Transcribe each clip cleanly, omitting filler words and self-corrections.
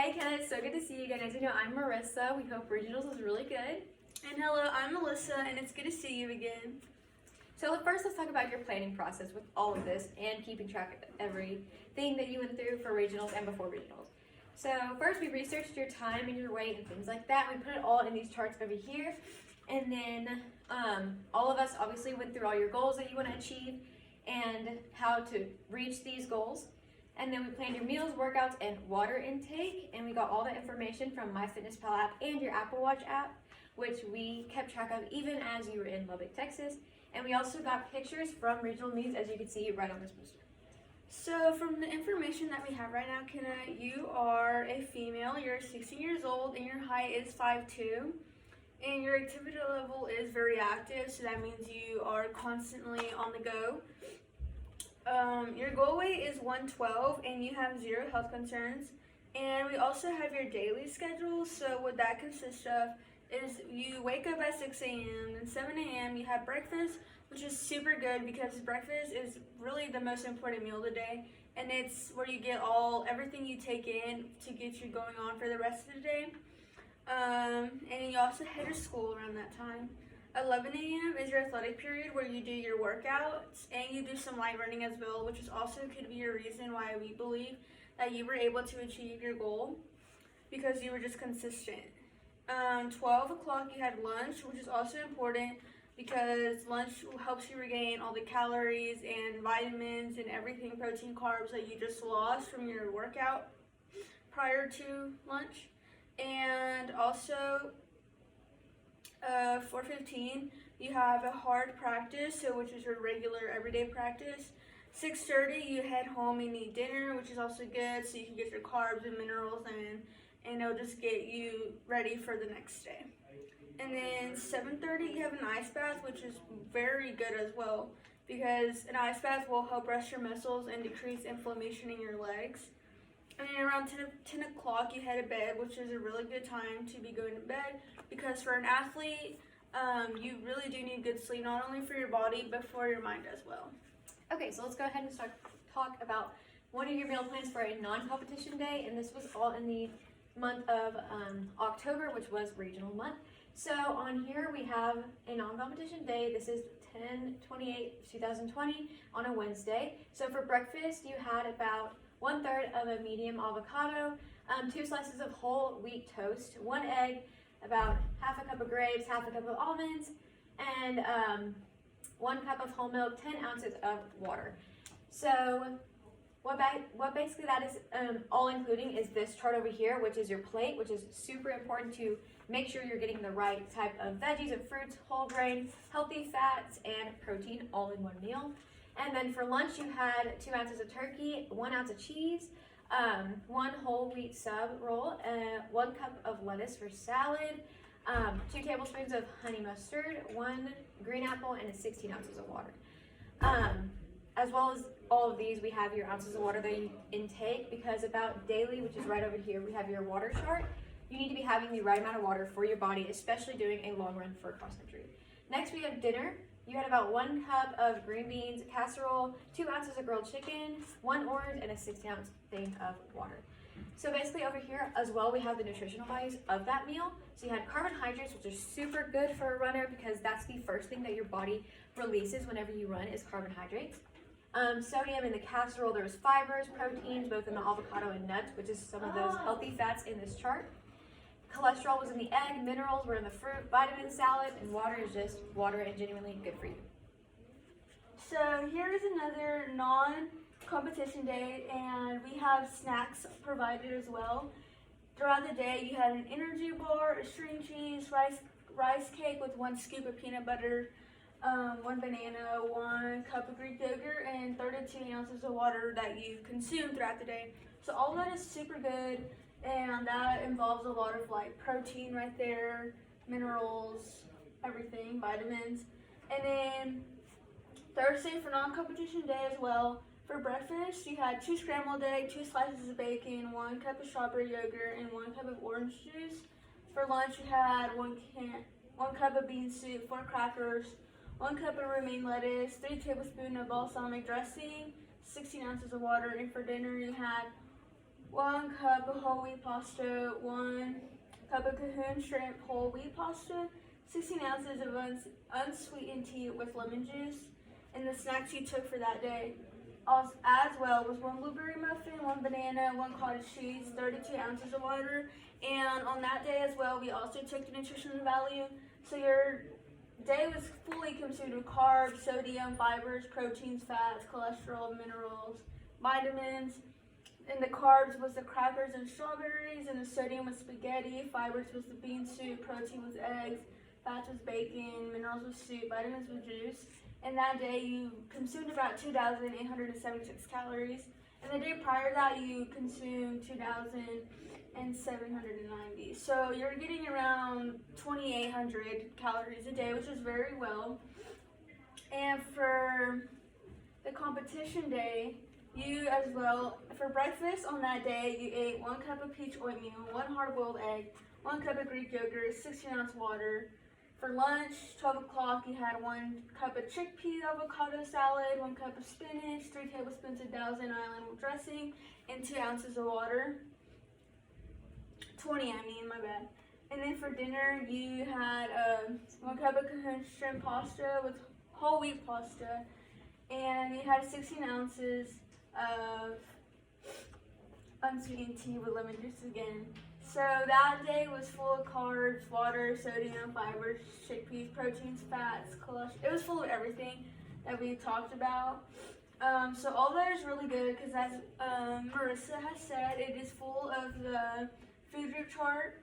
Hey Ken, it's so good to see you again. As you know, I'm Marissa. We hope regionals was really good. And hello, I'm Melissa, and it's good to see you again. So first, let's talk about your planning process with all of this and keeping track of everything that you went through for regionals and before regionals. So first, we researched your time and your weight and things like that. We put it all in these charts over here. And then all of us obviously went through all your goals that you want to achieve and how to reach these goals. And then we planned your meals, workouts, and water intake. And we got all the information from MyFitnessPal app and your Apple Watch app, which we kept track of even as you were in Lubbock, Texas. And we also got pictures from regional meets, as you can see right on this poster. So from the information that we have right now, Kenna, you are a female, you're 16 years old, and your height is 5'2", and your activity level is very active, so that means you are constantly on the go. Your goal weight is 112, and you have 0 health concerns. And we also have your daily schedule, so what that consists of is you wake up at 6 a.m. and 7 a.m. you have breakfast, which is super good because breakfast is really the most important meal of the day, and it's where you get everything you take in to get you going on for the rest of the day. And you also head to school around that time. 11 a.m. is your athletic period where you do your workouts and you do some light running as well, which is also could be a reason why we believe that you were able to achieve your goal because you were just consistent. 12 o'clock you had lunch, which is also important because lunch helps you regain all the calories and vitamins and everything, protein, carbs that you just lost from your workout prior to lunch. And also 4:15 you have a hard practice, so which is your regular everyday practice. 6:30 you head home and eat dinner, which is also good, so you can get your carbs and minerals in, and it'll just get you ready for the next day. And then 7:30 you have an ice bath, which is very good as well because an ice bath will help rest your muscles and decrease inflammation in your legs. And then around 10 o'clock you head to bed, which is a really good time to be going to bed because for an athlete, you really do need good sleep, not only for your body, but for your mind as well. Okay, so let's go ahead and talk about what are your meal plans for a non-competition day, and this was all in the month of October, which was regional month. So on here we have a non-competition day. This is 10/28/2020 on a Wednesday. So for breakfast you had about 1/3 of a medium avocado, 2 slices of whole wheat toast, 1 egg, about half a cup of grapes, half a cup of almonds, and 1 cup of whole milk, 10 ounces of water. So what basically that is all including is this chart over here, which is your plate, which is super important to make sure you're getting the right type of veggies and fruits, whole grain, healthy fats, and protein all in one meal. And then for lunch you had 2 ounces of turkey, 1 ounce of cheese, 1 whole wheat sub roll, 1 cup of lettuce for salad, 2 tablespoons of honey mustard, 1 green apple, and 16 ounces of water. As well as all of these, we have your ounces of water that you intake because about daily, which is right over here, we have your water chart. You need to be having the right amount of water for your body, especially doing a long run for cross country. Next, we have dinner. You had about 1 cup of green beans casserole, 2 ounces of grilled chicken, 1 orange, and a 16-ounce thing of water. So basically over here as well, we have the nutritional values of that meal. So you had carbohydrates, which are super good for a runner because that's the first thing that your body releases whenever you run is carbohydrates. Sodium in the casserole, there was fibers, proteins, both in the avocado and nuts, which is some of those healthy fats in this chart. Cholesterol was in the egg, minerals were in the fruit, vitamin salad, and water is just water and genuinely good for you. So here's another non-competition day, and we have snacks provided as well. Throughout the day, you had an energy bar, a string cheese, rice cake with 1 scoop of peanut butter, 1 banana, 1 cup of Greek yogurt, and 32 ounces of water that you consume throughout the day. So all that is super good, and that involves a lot of like protein right there, minerals, everything, vitamins. And then Thursday for non-competition day as well, for breakfast you had 2 scrambled eggs, 2 slices of bacon, 1 cup of strawberry yogurt, and 1 cup of orange juice. For lunch you had 1 cup of bean soup, 4 crackers, 1 cup of romaine lettuce, 3 tablespoons of balsamic dressing, 16 ounces of water, and for dinner you had 1 cup of whole wheat pasta, 1 cup of Cahoon shrimp whole wheat pasta, 16 ounces of unsweetened tea with lemon juice, and the snacks you took for that day. As well was 1 blueberry muffin, 1 banana, 1 cottage cheese, 32 ounces of water. And on that day as well, we also took the nutrition value. So your day was fully consumed with carbs, sodium, fibers, proteins, fats, cholesterol, minerals, vitamins. And the carbs was the crackers and strawberries, and the sodium was spaghetti, fibers was the bean soup, protein was eggs, fats was bacon, minerals was soup, vitamins was juice. And that day you consumed about 2,876 calories. And the day prior to that you consumed 2,790. So you're getting around 2,800 calories a day, which is very well. And for the competition day, you as well, for breakfast on that day, you ate 1 cup of peach oatmeal, 1 hard-boiled egg, 1 cup of Greek yogurt, 16-ounce water. For lunch, 12 o'clock, you had 1 cup of chickpea avocado salad, 1 cup of spinach, 3 tablespoons of Thousand Island dressing, and 2 ounces of water. 20, my bad. And then for dinner, you had 1 cup of Cahoon shrimp pasta with whole wheat pasta, and you had 16 ounces of unsweetened tea with lemon juice again. So that day was full of carbs, water, sodium, fibers, chickpeas, proteins, fats, cholesterol. It was full of everything that we talked about. So all that is really good because as Marisa has said, it is full of the food group chart.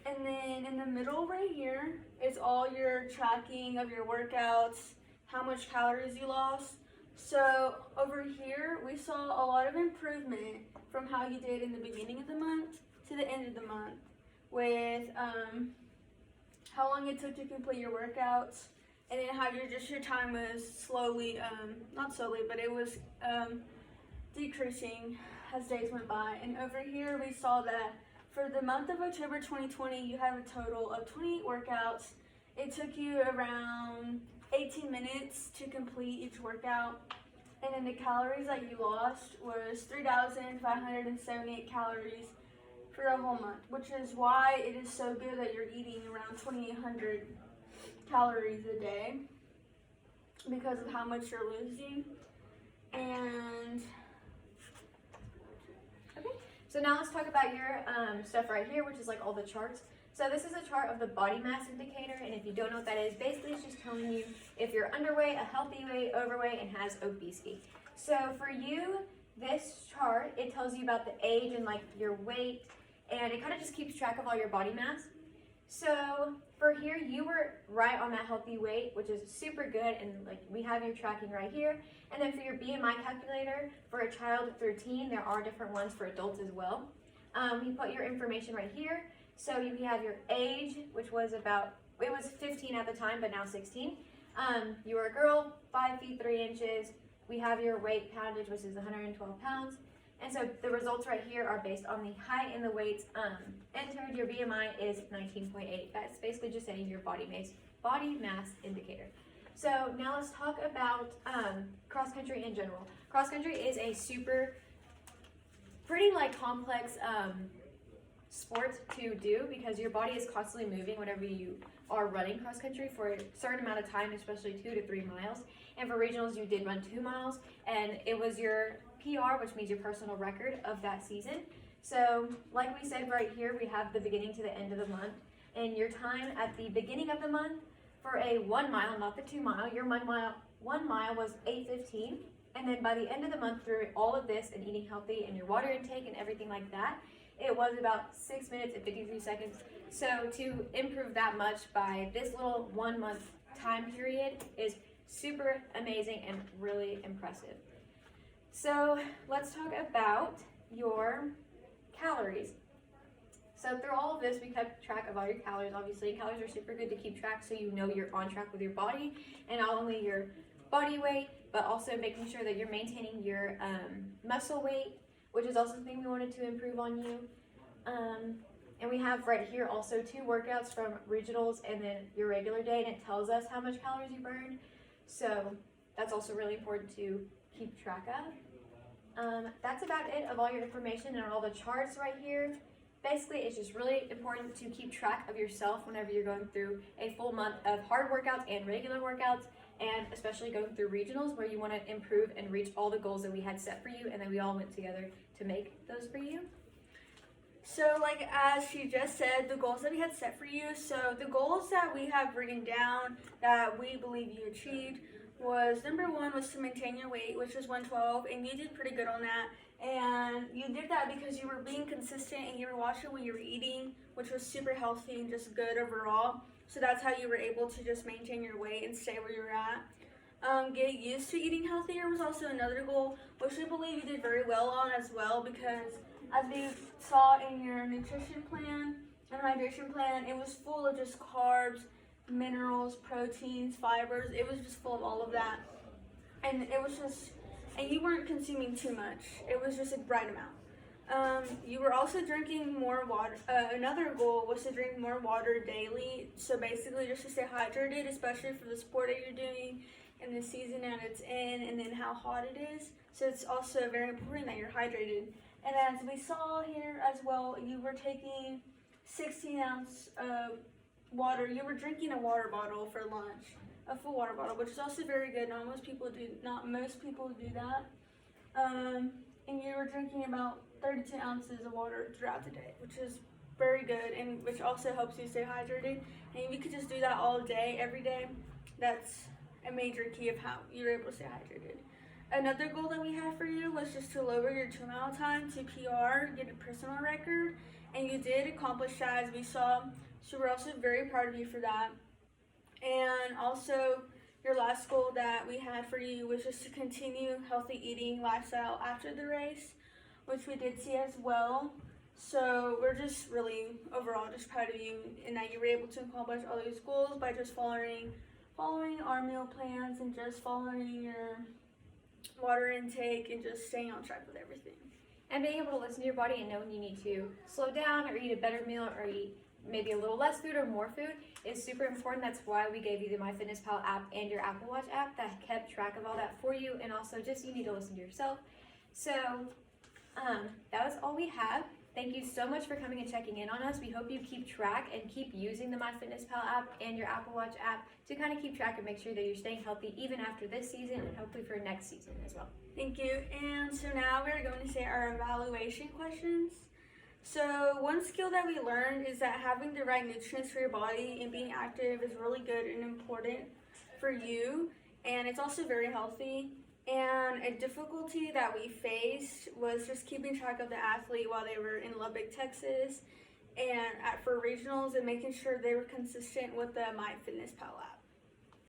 And then in the middle right here is all your tracking of your workouts, how much calories you lost. So over here, we saw a lot of improvement from how you did in the beginning of the month to the end of the month with how long it took to complete your workouts, and then how your time was slowly, not slowly, but it was decreasing as days went by. And over here, we saw that for the month of October 2020, you had a total of 28 workouts. It took you around 18 minutes to complete each workout. And then the calories that you lost was 3,578 calories for the whole month, which is why it is so good that you're eating around 2,800 calories a day because of how much you're losing. And okay, so now let's talk about your stuff right here, which is like all the charts. So this is a chart of the body mass indicator, and if you don't know what that is, basically it's just telling you if you're underweight, a healthy weight, overweight, and has obesity. So for you, this chart, it tells you about the age and like your weight, and it kind of just keeps track of all your body mass. So for here, you were right on that healthy weight, which is super good, and like we have your tracking right here. And then for your BMI calculator, for a child of 13, there are different ones for adults as well. You put your information right here. So you have your age, which was it was 15 at the time, but now 16. You were a girl, 5 feet 3 inches. We have your weight poundage, which is 112 pounds. And so the results right here are based on the height and the weights entered. Your BMI is 19.8. That's basically just saying your body mass indicator. So now let's talk about cross country in general. Cross country is a pretty like complex sport to do because your body is constantly moving whenever you are running cross country for a certain amount of time, especially 2 to 3 miles. And for regionals, you did run 2 miles, and it was your PR, which means your personal record of that season. So like we said right here, we have the beginning to the end of the month, and your time at the beginning of the month for a 1 mile, not the 2 mile, your 1 mile was 8:15. And then by the end of the month, through all of this and eating healthy and your water intake and everything like that, it was about 6 minutes and 53 seconds. So to improve that much by this little 1 month time period is super amazing and really impressive. So let's talk about your calories. So through all of this, we kept track of all your calories. Obviously, calories are super good to keep track so you know you're on track with your body, and not only your body weight, but also making sure that you're maintaining your muscle weight, which is also something we wanted to improve on you. And we have right here also 2 workouts from regionals and then your regular day, and it tells us how much calories you burned. So that's also really important to keep track of. That's about it of all your information and all the charts right here. Basically, it's just really important to keep track of yourself whenever you're going through a full month of hard workouts and regular workouts, and especially going through regionals where you want to improve and reach all the goals that we had set for you and that we all went together to make those for you. So like as she just said, the goals that we had set for you, so the goals that we have written down that we believe you achieved was, number one was to maintain your weight, which was 112, and you did pretty good on that. And you did that because you were being consistent and you were watching what you were eating, which was super healthy and just good overall. So that's how you were able to just maintain your weight and stay where you're at. Get used to eating healthier was also another goal, which we believe you did very well on as well, because as we saw in your nutrition plan and hydration plan, it was full of just carbs, minerals, proteins, fibers. It was just full of all of that. And it was just, and you weren't consuming too much. It was just a right amount. You were also drinking more water. Another goal was to drink more water daily. So basically just to stay hydrated, especially for the sport that you're doing and the season that it's in and then how hot it is. So it's also very important that you're hydrated. And as we saw here as well, you were taking 16 ounce of water. You were drinking a water bottle for lunch, a full water bottle, which is also very good. Not most people do that. And you were drinking about 32 ounces of water throughout the day, which is very good, and which also helps you stay hydrated. And if you could just do that all day, every day, that's a major key of how you're able to stay hydrated. Another goal that we had for you was just to lower your 2 mile time to PR, get a personal record, and you did accomplish that as we saw. So we're also very proud of you for that. And also, your last goal that we had for you was just to continue healthy eating lifestyle after the race, which we did see as well. So we're just really overall just proud of you and that you were able to accomplish all these goals by just following our meal plans and just following your water intake and just staying on track with everything. And being able to listen to your body and know when you need to slow down or eat a better meal or eat maybe a little less food or more food is super important. That's why we gave you the MyFitnessPal app and your Apple Watch app that kept track of all that for you. And also just you need to listen to yourself. So that was all we have. Thank you so much for coming and checking in on us. We hope you keep track and keep using the MyFitnessPal app and your Apple Watch app to kind of keep track and make sure that you're staying healthy even after this season and hopefully for next season as well. Thank you. And so now we're going to say our evaluation questions. So one skill that we learned is that having the right nutrients for your body and being active is really good and important for you, and it's also very healthy. And a difficulty that we faced was just keeping track of the athlete while they were in Lubbock, Texas, and for regionals, and making sure they were consistent with the MyFitnessPal app.